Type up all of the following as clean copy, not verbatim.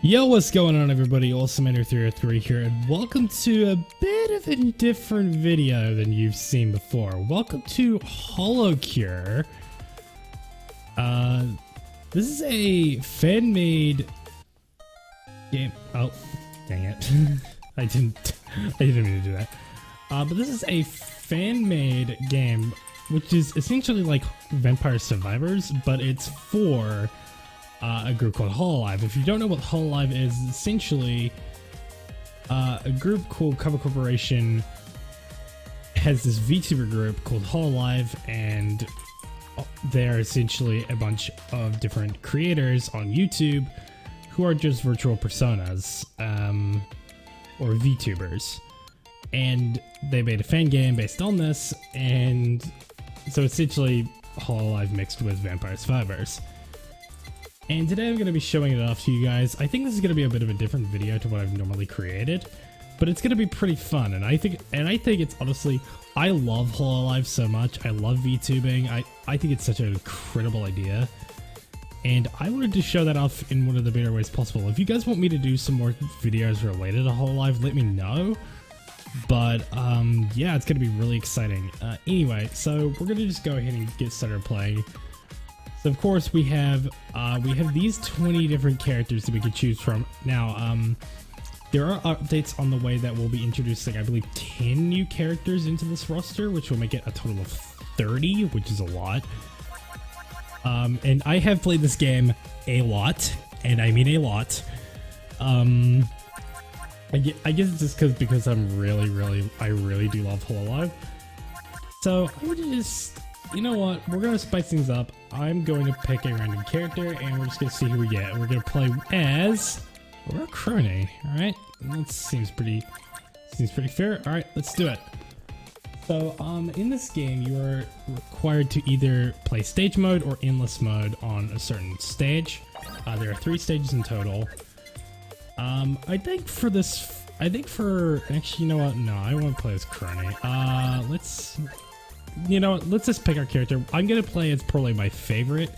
Yo, what's going on everybody? AWSMAndrew303 here, and welcome to a bit of a different video than you've seen before. Welcome to Holocure. This is a fan-made game. Oh, dang it. I didn't mean to do that. But this is a fan-made game, which is essentially like Vampire Survivors, but it's for a group called Hololive. If you don't know what Hololive is, it's essentially a group called Cover Corporation has this VTuber group called Hololive, and they're essentially a bunch of different creators on YouTube who are just virtual personas or VTubers, and they made a fan game based on this, and so essentially Hololive mixed with Vampire Survivors. And today I'm going to be showing it off to you guys. I think this is going to be a bit of a different video to what I've normally created, but it's going to be pretty fun. And I think it's honestly, I love Hololive so much. I love VTubing. I think it's such an incredible idea, and I wanted to show that off in one of the better ways possible. If you guys want me to do some more videos related to Hololive, let me know. But yeah, it's going to be really exciting. Anyway, so we're going to just go ahead and get started playing. So of course we have these 20 different characters that we can choose from. Now, there are updates on the way that we'll be introducing, I believe, 10 new characters into this roster, which will make it a total of 30, which is a lot. And I have played this game a lot, and I mean a lot. I guess it's just because I really do love Hololive. So I'm gonna just, you know what, we're gonna spice things up. I'm going to pick a random character, and we're just gonna see who we get. We're gonna play as Crony. All right, that seems pretty fair. All right, let's do it. So in this game, you are required to either play stage mode or endless mode on a certain stage. There are 3 stages in total. actually, you know what? No, I won't play as Crony. You know what? Let's just pick our character. I'm gonna play as probably my favorite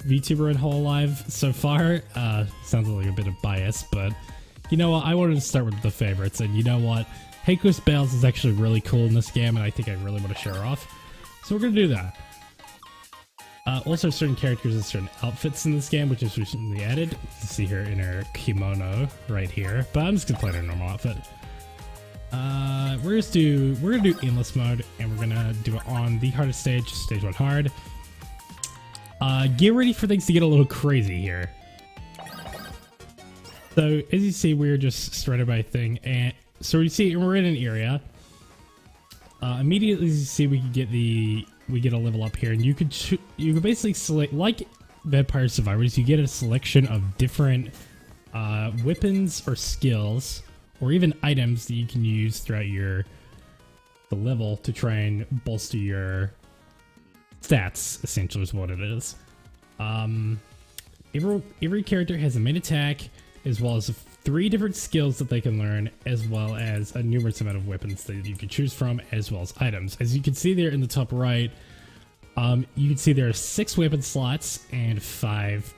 VTuber in Hololive so far. Sounds like a bit of bias, but you know what? I wanted to start with the favorites, and you know what? Heikos Bales is actually really cool in this game, and I think I really want to show her off. So we're gonna do that. Also, certain characters and certain outfits in this game, which is recently added. You can see her in her kimono right here, but I'm just gonna play in her normal outfit. We're gonna do endless mode, and we're gonna do it on the hardest stage, stage 1 hard. Get ready for things to get a little crazy here. So as you see, we're just surrounded by a thing, and so you see we're in an area. Immediately, as you see, we get a level up here, and you can basically select, like Vampire Survivors, you get a selection of different weapons or skills, or even items that you can use throughout the level to try and bolster your stats, essentially is what it is. Every character has a main attack, as well as 3 different skills that they can learn, as well as a numerous amount of weapons that you can choose from, as well as items. As you can see there in the top right, you can see there are 6 weapon slots and 6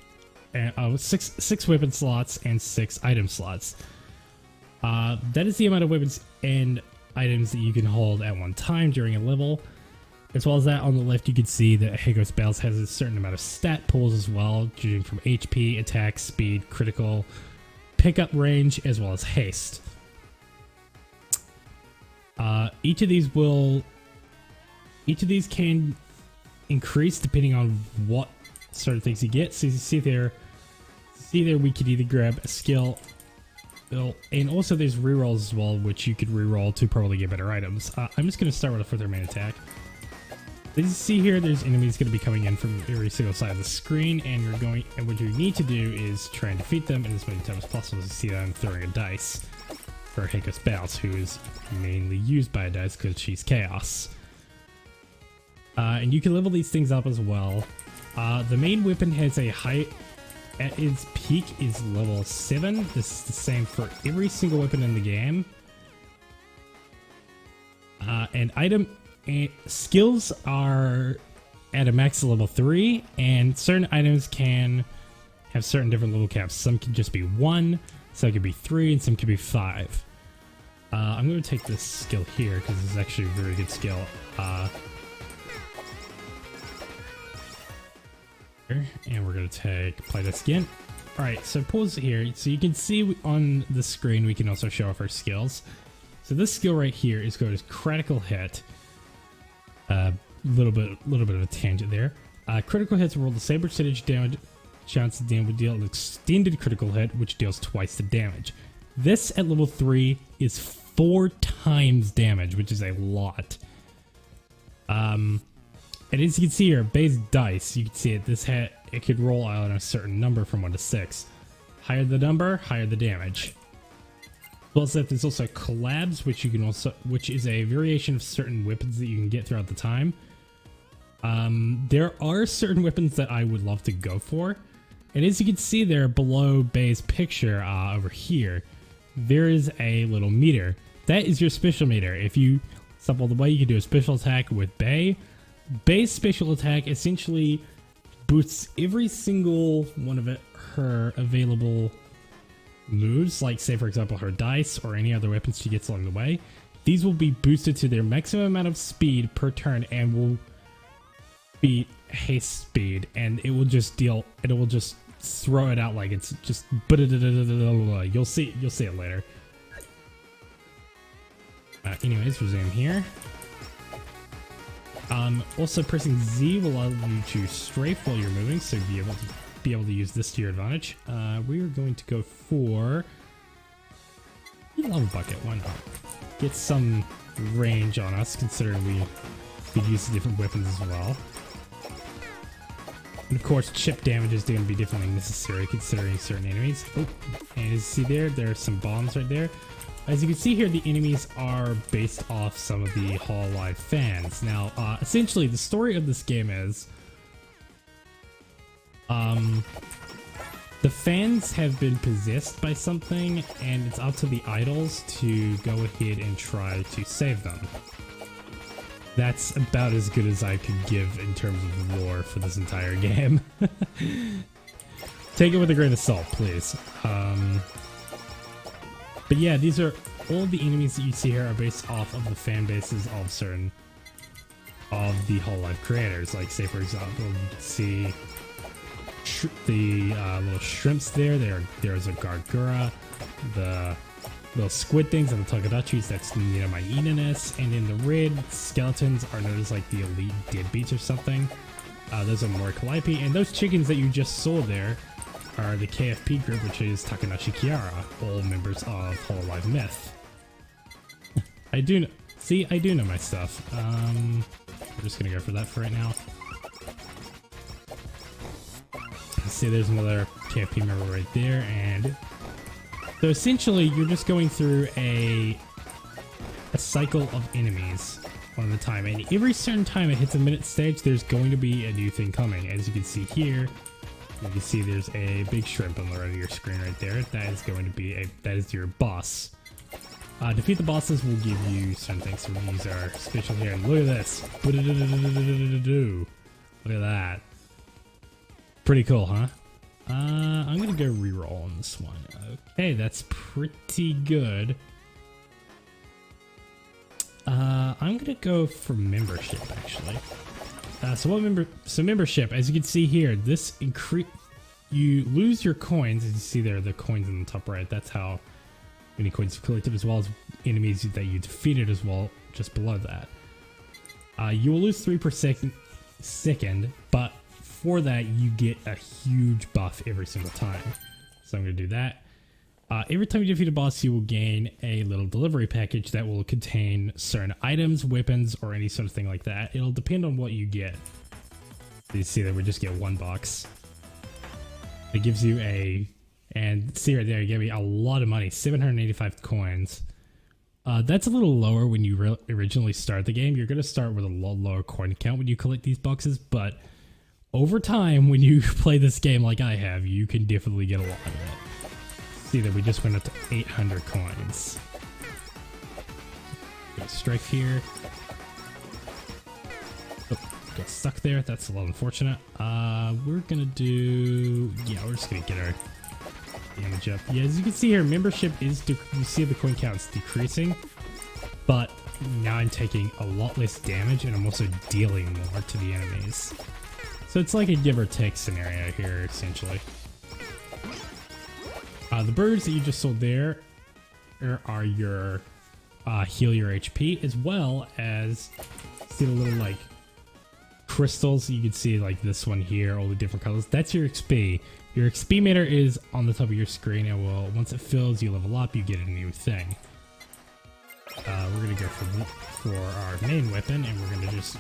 weapon slots and 6 item slots. That is the amount of weapons and items that you can hold at one time during a level. As well as that, on the left, you can see that Heikos Bales has a certain amount of stat pools as well, judging from HP, attack, speed, critical, pickup range, as well as haste. Each of these can increase depending on what sort of things you get. So you see there, we could either grab a skill, and also there's rerolls as well, which you could reroll to probably get better items. I'm just going to start with their main attack. As you see here, there's enemies going to be coming in from every single side of the screen, and what you need to do is try and defeat them in as many times as possible. As you see that I'm throwing a dice for Heikos Bales, who is mainly used by a dice because she's chaos. And you can level these things up as well. The main weapon has a height at its peak is level 7. This is the same for every single weapon in the game. And skills are at a max level 3, and certain items can have certain different level caps. Some can just be 1, some can be 3, and some can be 5. I'm going to take this skill here because this is actually a very good skill. And we're going to apply this again. Alright, so pause here. So you can see on the screen we can also show off our skills. So this skill right here is going to critical hit. Little bit of a tangent there. Critical hits roll the same percentage damage chance the would deal an extended critical hit, which deals twice the damage. This at level 3 is 4 times damage, which is a lot. And as you can see here, base dice, you can see it. This hit, it could roll out on a certain number from 1 to 6. Higher the number, higher the damage. Plus that there's also collabs, which is a variation of certain weapons that you can get throughout the time. There are certain weapons that I would love to go for. And as you can see there below Bay's picture over here, there is a little meter. That is your special meter. If you stop all the way, you can do a special attack with Bay. Bay's special attack essentially boosts every single one of her available moves, like say for example her dice or any other weapons she gets along the way. These will be boosted to their maximum amount of speed per turn and will be haste speed, and it will just throw it out like it's just you'll see it later. Anyways, resume here. Also pressing Z will allow you to strafe while you're moving, so be able to use this to your advantage. We are going to go for lava bucket. Why not? Get some range on us, considering we could use different weapons as well. And of course, chip damage is going to be definitely necessary considering certain enemies. Oh, and as you see there are some bombs right there. As you can see here, the enemies are based off some of the Hololive fans. Now, essentially, the story of this game is the fans have been possessed by something, and it's up to the idols to go ahead and try to save them. That's about as good as I could give in terms of lore for this entire game. Take it with a grain of salt, please. But yeah, these are all the enemies that you see here are based off of the fan bases of certain of the Hololive creators. Like, say for example, you can see the little shrimps there. There's a Gargura, the little squid things, and the Togadachis. That's my Eninus. And in the red skeletons are known as like the elite deadbeats or something. Those are more Calliope, and those chickens that you just saw there are the KFP group, which is Takanashi Kiara, all members of Hololive Myth. I do know my stuff. We're just gonna go for that for right now. See, there's another KFP member right there, and so essentially you're just going through a cycle of enemies one at a time, and every certain time it hits a minute stage, there's going to be a new thing coming. As you can see here, you can see there's a big shrimp on the right of your screen right there. That is going to be that is your boss. Defeat the bosses will give you certain things. So we'll use our special here, and look at this. Look at that. Pretty cool, huh? I'm gonna go reroll on this one. Okay, that's pretty good. I'm gonna go for membership actually. So membership, as you can see here, this you lose your coins. As you see there, the coins in the top right. That's how many coins you collected, as well as enemies that you defeated as well, just below that. You will lose 3 per second, but for that you get a huge buff every single time. So I'm going to do that. Every time you defeat a boss, you will gain a little delivery package that will contain certain items, weapons, or any sort of thing like that. It'll depend on what you get. You see that we just get 1 box. It gives you and see right there, it gave me a lot of money, 785 coins. That's a little lower when you originally start the game. You're going to start with a lower coin count when you collect these boxes, but over time, when you play this game like I have, you can definitely get a lot of it. See that we just went up to 800 coins. Go strike here. Oh, got stuck there. That's a little unfortunate. We're gonna do... Yeah, we're just gonna get our damage up. Yeah, as you can see here, membership is... You see the coin count's decreasing. But now I'm taking a lot less damage and I'm also dealing more to the enemies. So it's like a give or take scenario here, essentially. The birds that you just sold there are your heal your HP, as well as see the little like crystals. You can see like this one here, all the different colors. That's your XP. Your XP meter is on the top of your screen, and once it fills, you level up, you get a new thing. We're gonna go for our main weapon, and we're gonna just,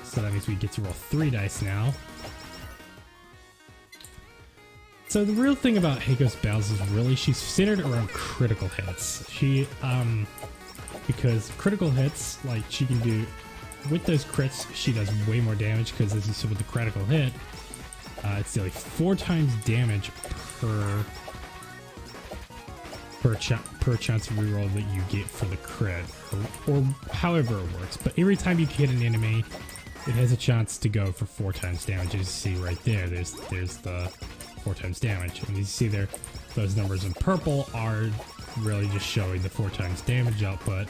so that means we get to roll 3 dice now. So the real thing about Heiko's battles is really she's centered around critical hits. Because critical hits, like she can do, with those crits, she does way more damage, because as you said with the critical hit, it's like 4 times damage per chance of reroll that you get for the crit, or however it works. But every time you hit an enemy, it has a chance to go for 4 times damage. As you see right there, there's the 4 times damage. And you see there, those numbers in purple are really just showing the 4 times damage output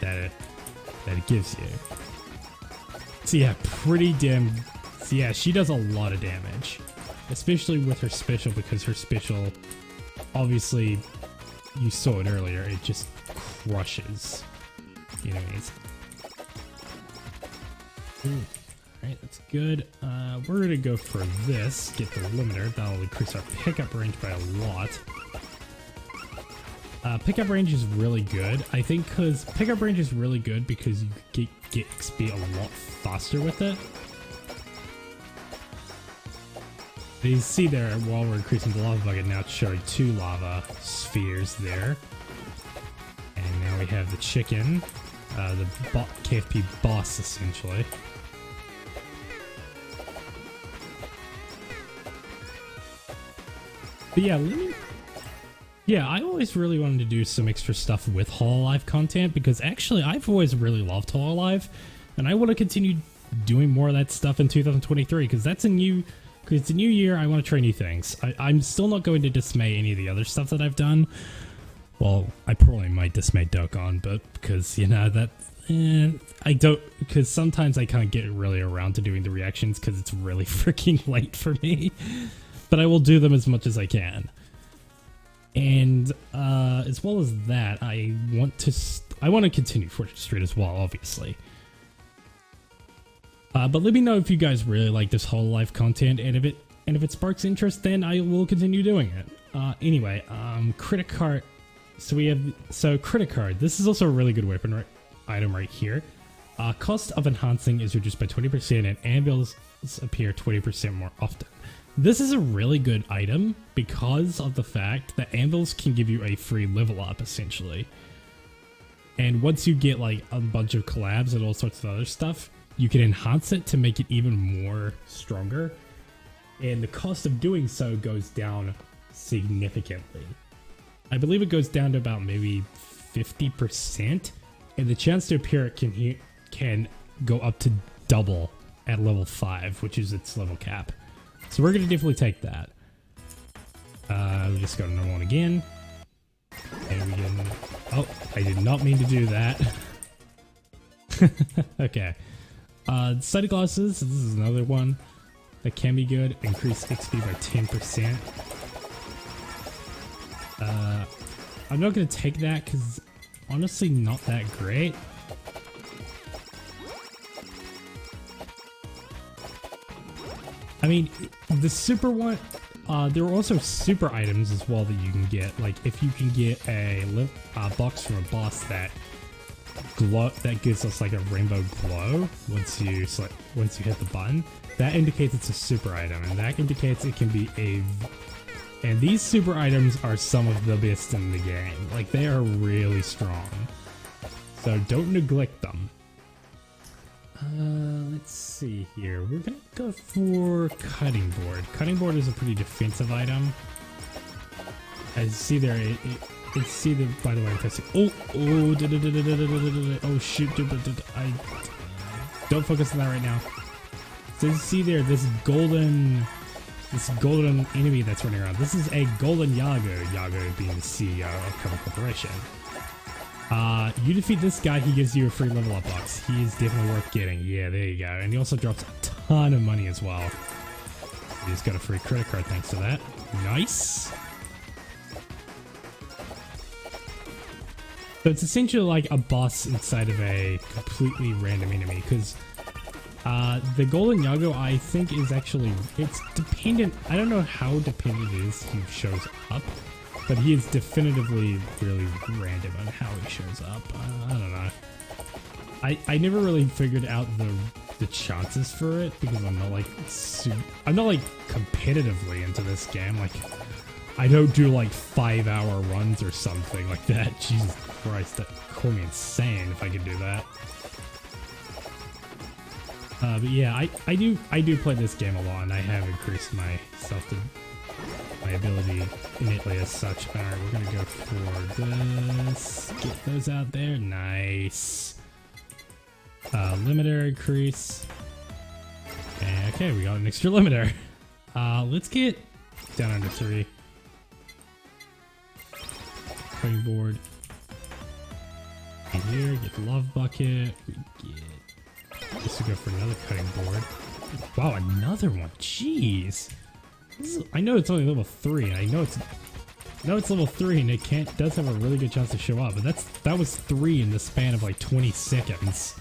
that it gives you. So yeah, so yeah, she does a lot of damage, especially with her special, because her special, obviously, you saw it earlier, it just crushes enemies. Alright, that's good. We're gonna go for this, get the limiter. That'll increase our pickup range by a lot. Pickup range is really good, I think, because pickup range is really good because you get XP a lot faster with it. You see there, while we're increasing the lava bucket, now it's showing 2 lava spheres there. And now we have the chicken, the KFP boss, essentially. But yeah, I always really wanted to do some extra stuff with Hololive content, because actually I've always really loved Hololive, and I want to continue doing more of that stuff in 2023, because it's a new year. I want to try new things. I'm still not going to dismay any of the other stuff that I've done. Well, I probably might dismay Dokkan, but because, you know, I don't, because sometimes I can't get really around to doing the reactions because it's really freaking late for me. But I will do them as much as I can. And as well as that, I want to continue Fortune Street as well, obviously. But let me know if you guys really like this Hololive content, and if it sparks interest, then I will continue doing it. Anyway, Critic Card. So Critic Card. This is also a really good weapon item right here. Cost of enhancing is reduced by 20%, and anvils appear 20% more often. This is a really good item because of the fact that anvils can give you a free level up, essentially. And once you get like a bunch of collabs and all sorts of other stuff, you can enhance it to make it even more stronger. And the cost of doing so goes down significantly. I believe it goes down to about maybe 50%. And the chance to appear can go up to double at level 5, which is its level cap. So we're going to definitely take that. We just go to normal one again. And we get... Oh, I did not mean to do that. Okay. Study glasses. This is another one that can be good. Increase XP by 10%. I'm not going to take that because honestly not that great. I mean, the super one, there are also super items as well that you can get. Like if you can get a box from a boss that gives us like a rainbow glow once you hit the button, that indicates it's a super item, and that indicates it can be and these super items are some of the best in the game. Like they are really strong, so don't neglect them. Let's see here. We're gonna go for Cutting Board. Cutting Board is a pretty defensive item. As you see there, by the way, I'm pressing. Oh shoot! I don't focus on that right now. So you see there, this golden enemy that's running around. This is a golden Yago. Yago being the CEO of Cover Corporation. You defeat this guy, he gives you a free level up box. He is definitely worth getting. Yeah, there you go. And he also drops a ton of money as well. He's got a free credit card thanks to that. Nice. So it's essentially like a boss inside of a completely random enemy, because the Golden Yago, I think, is actually, it's dependent. I don't know how dependent it is he shows up, but he is definitively really random on how he shows up. I don't know. I never really figured out the chances for it, because I'm not like competitively into this game. Like, I don't do like 5-hour runs or something like that. Jesus Christ, that call me insane if I could do that. But yeah, I do play this game a lot, and I have increased my ability innately as such. Alright, we're gonna go for this. Get those out there. Nice. Limiter increase. And okay, we got an extra limiter. Let's get down under 3. Cutting board. And here, get the love bucket. We get. Just to go for another cutting board. Wow, another one. Jeez. I know it's only level 3, and I know it's level 3, and it does have a really good chance to show up. But that was 3 in the span of like 20 seconds.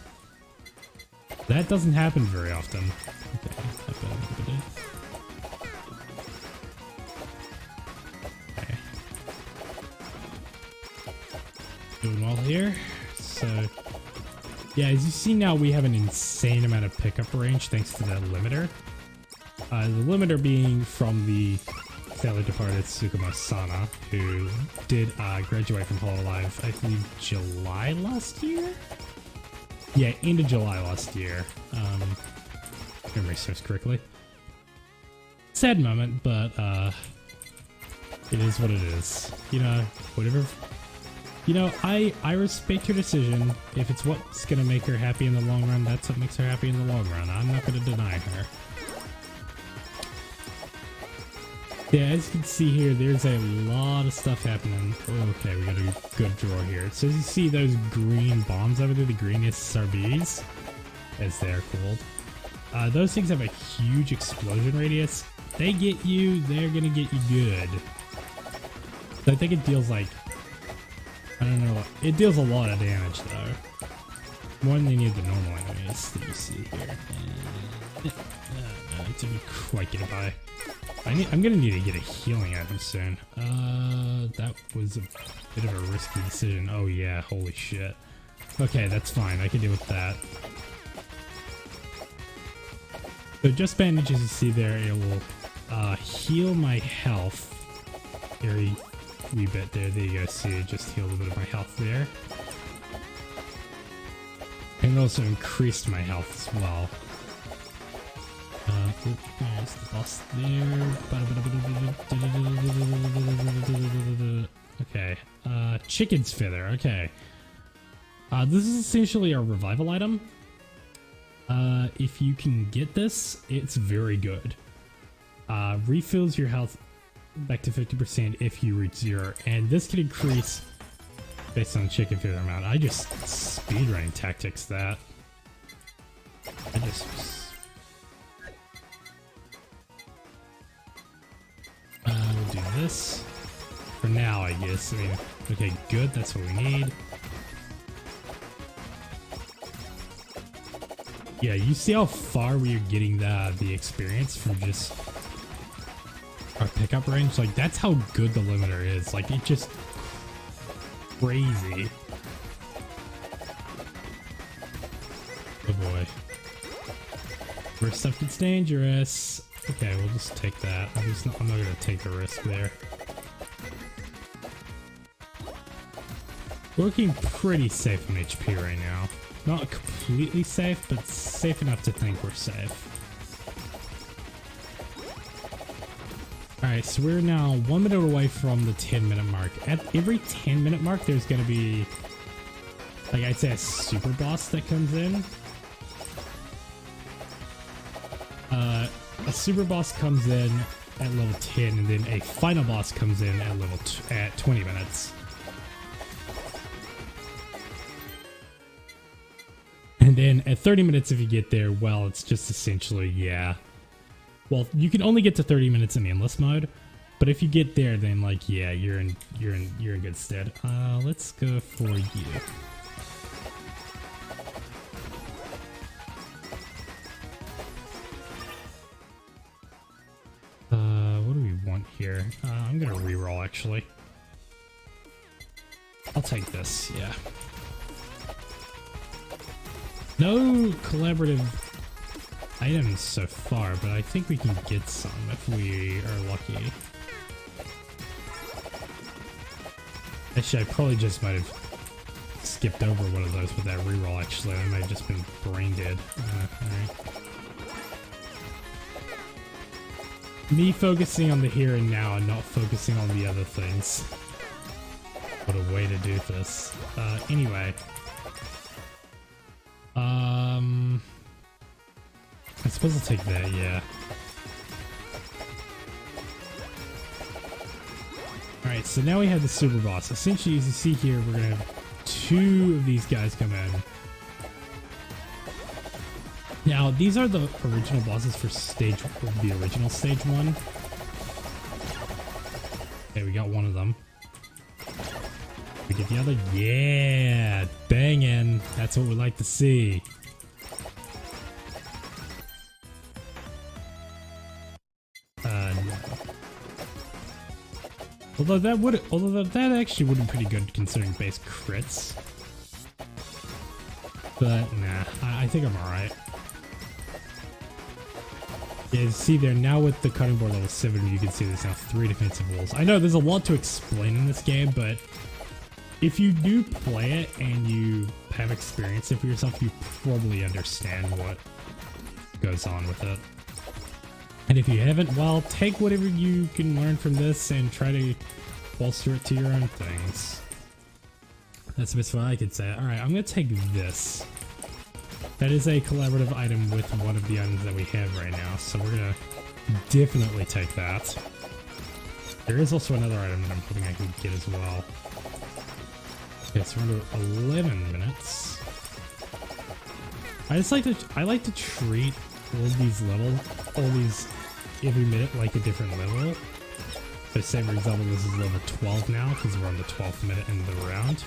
That doesn't happen very often. Okay. Doing well here. So. Yeah, as you see now, we have an insane amount of pickup range thanks to that limiter. The limiter being from the sadly departed Tsukumo Sana, who did graduate from Hololive, I believe, July last year? Yeah, end of July last year. If memory serves correctly. Sad moment, but it is what it is. You know, whatever. You know, I respect her decision. If it's what's gonna make her happy in the long run, that's what makes her happy in the long run. I'm not gonna deny her. Yeah, as you can see here, there's a lot of stuff happening. Okay, we got a good draw here. So as you see those green bombs over there, the green SRBs, as they're called. Those things have a huge explosion radius. They get you, they're gonna get you good. So I think it deals like, I don't know. It deals a lot of damage, though. More than any of the normal enemies that you see here. No, it didn't quite get by. I'm gonna need to get a healing item soon. That was a bit of a risky decision. Oh yeah, holy shit. Okay, that's fine. I can deal with that. So just bandages you see there, it will heal my health. Very wee bit there. There you go. See, it just healed a bit of my health there. And also increased my health as well. There's the boss there. Okay. Chicken's feather. Okay. This is essentially a revival item. If you can get this, it's very good. Refills your health back to 50% if you reach 0, and this can increase based on chicken feather amount. I just speedrunning tactics that. We'll do this for now, I guess. I mean, okay, good. That's what we need. Yeah, you see how far we are getting the experience from just our pickup range? Like, that's how good the limiter is. Like, it just crazy. Oh boy. Where stuff gets dangerous. Okay, we'll just take that. I'm not gonna take the risk there. We're looking pretty safe on HP right now. Not completely safe, but safe enough to think we're safe. Alright, so we're now 1 minute away from the 10-minute mark. At every 10-minute mark, there's gonna be, like, I'd say a super boss that comes in. A super boss comes in at level 10, and then a final boss comes in at at 20 minutes. And then at 30 minutes, if you get there, well, it's just essentially, yeah. Well, you can only get to 30 minutes in endless mode, but if you get there, then like, yeah, you're in good stead. Let's go for you. What do we want here? I'm gonna reroll actually. I'll take this, yeah. No collaborative items so far, but I think we can get some if we are lucky. Actually, I probably just might have skipped over one of those with that reroll, actually. I might have just been brain dead. Alright. Me focusing on the here and now and not focusing on the other things. What a way to do this. Anyway. I suppose I'll take that, yeah. Alright, so now we have the super boss. Essentially, as you see here, we're gonna have 2 of these guys come in. Now, these are the original bosses for the original stage 1. Okay, we got one of them. We get the other. Yeah, banging. That's what we like to see. No. Although that actually would be pretty good considering base crits. But nah, I think I'm alright. Yeah, see there, now with the cutting board level 7, you can see there's now 3 defensive walls. I know there's a lot to explain in this game, but if you do play it and you have experienced it for yourself, you probably understand what goes on with it. And if you haven't, well, take whatever you can learn from this and try to bolster it to your own things. That's the best way I could say it. Alright, I'm going to take this. That is a collaborative item with one of the items that we have right now, so we're going to definitely take that. There is also another item that I'm hoping I can get as well. Okay, so we're under 11 minutes. I like to treat all these every minute like a different level. So say for example this is level 12 now because we're on the 12th minute in the round.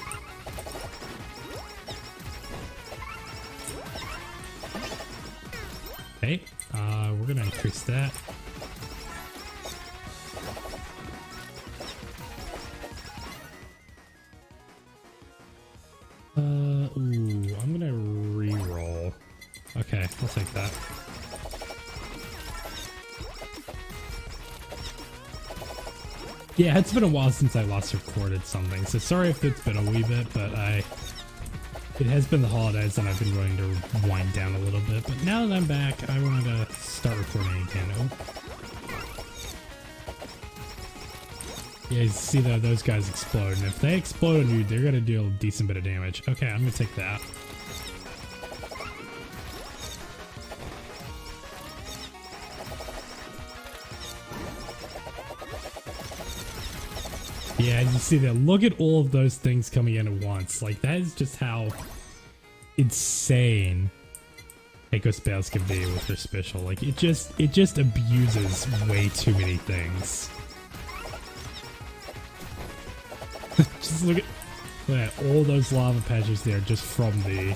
Okay, we're gonna increase that. Ooh, I'm gonna re-roll. Okay, I'll take that. Yeah, it's been a while since I last recorded something, so sorry if it's been a wee bit, but it has been the holidays and I've been wanting to wind down a little bit, but now that I'm back, I wanted to start recording again. Oh. Yeah, you see that those guys explode, and if they explode on you, they're gonna deal a decent bit of damage. Okay, I'm gonna take that. Yeah, as you see there, look at all of those things coming in at once. Like, that is just how insane Echo Spells can be with their special. Like, it just abuses way too many things. Just look at all those lava patches there just from the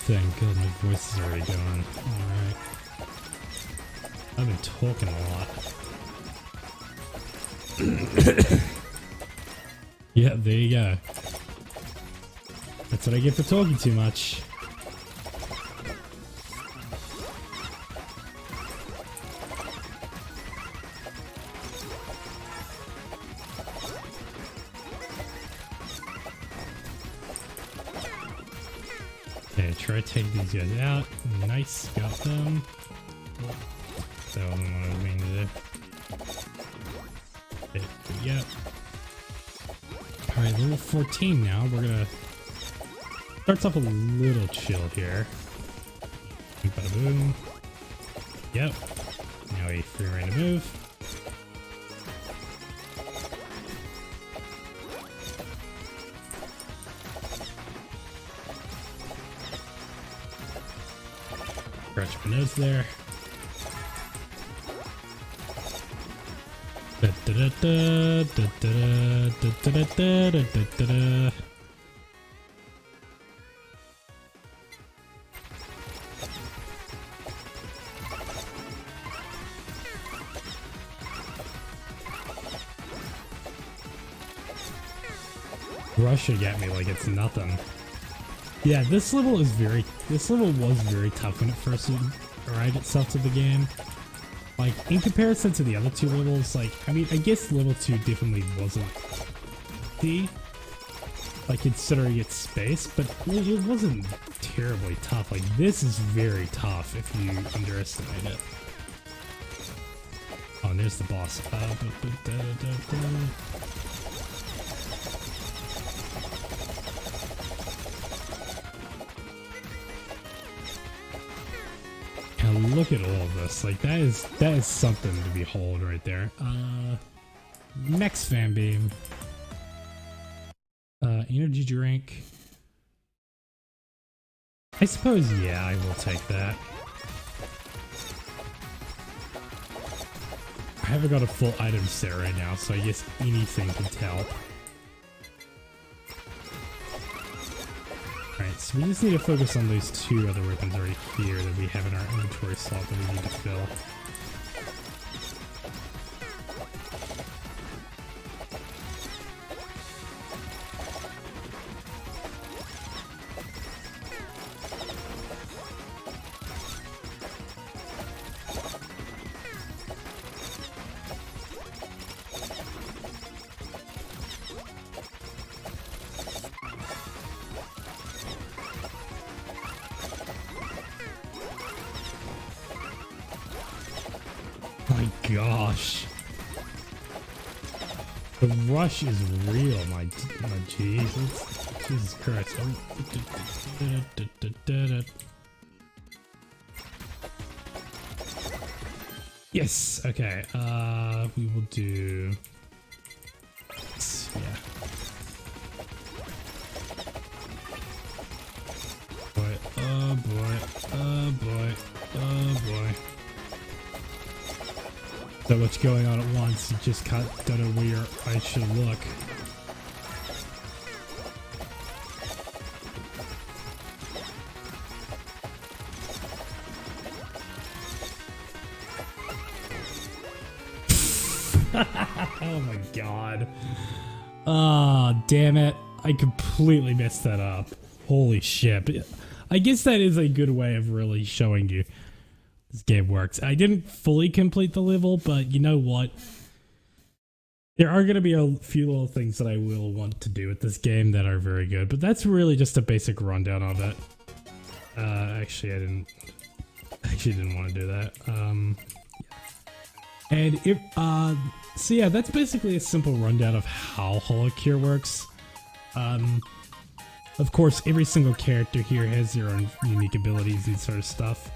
thing. God, my voice is already going. Alright. I've been talking a lot. Yeah, there you go. That's what I get for talking too much. Okay, try to take these guys out. Nice, got them. So I don't know what I mean to do. Okay, yep. Alright, level 14 now. We're gonna... Starts off a little chill here. Bada boom. Yep. Now we free reign to move. Scratch my nose there. Da da da da da da da da da da da. Rush should get me like it's nothing. Yeah, this level was very tough when it first arrived itself to the game. Like, in comparison to the other two levels, like, I mean, I guess level 2 definitely wasn't easy, like, considering its space, but it wasn't terribly tough. Like, this is very tough if you underestimate it. Oh, and there's the boss. Look at all of this. Like, that is something to behold right there. Next fan beam. Energy drink. I suppose, yeah, I will take that. I haven't got a full item set right now, so I guess anything can tell. Alright, so we just need to focus on those two other weapons right here that we have in our inventory slot that we need to fill. My gosh. The rush is real, my Jesus. Jesus Christ. Yes, okay. We will do this, yeah. Boy, oh boy, oh boy, oh boy. So much going on at once, you just don't know where I should look. Oh my god. Ah, damn it. I completely messed that up. Holy shit. But I guess that is a good way of really showing you this game works. I didn't fully complete the level, but you know what? There are going to be a few little things that I will want to do with this game that are very good, but that's really just a basic rundown of it. Actually, I didn't want to do that. And if, so yeah, that's basically a simple rundown of how Holocure works. Of course, every single character here has their own unique abilities and sort of stuff.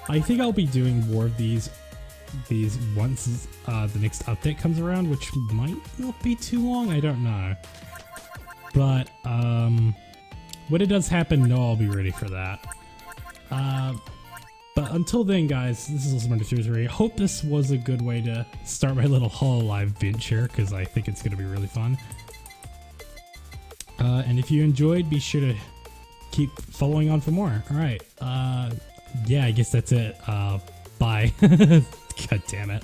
I think I'll be doing more of these once the next update comes around, which might not be too long, I don't know. But when it does happen, no, I'll be ready for that. But until then, guys, this is AWSMAndrew303. I hope this was a good way to start my little Hololive venture, because I think it's going to be really fun. And if you enjoyed, be sure to keep following on for more. Alright, yeah, I guess that's it. Bye. God damn it.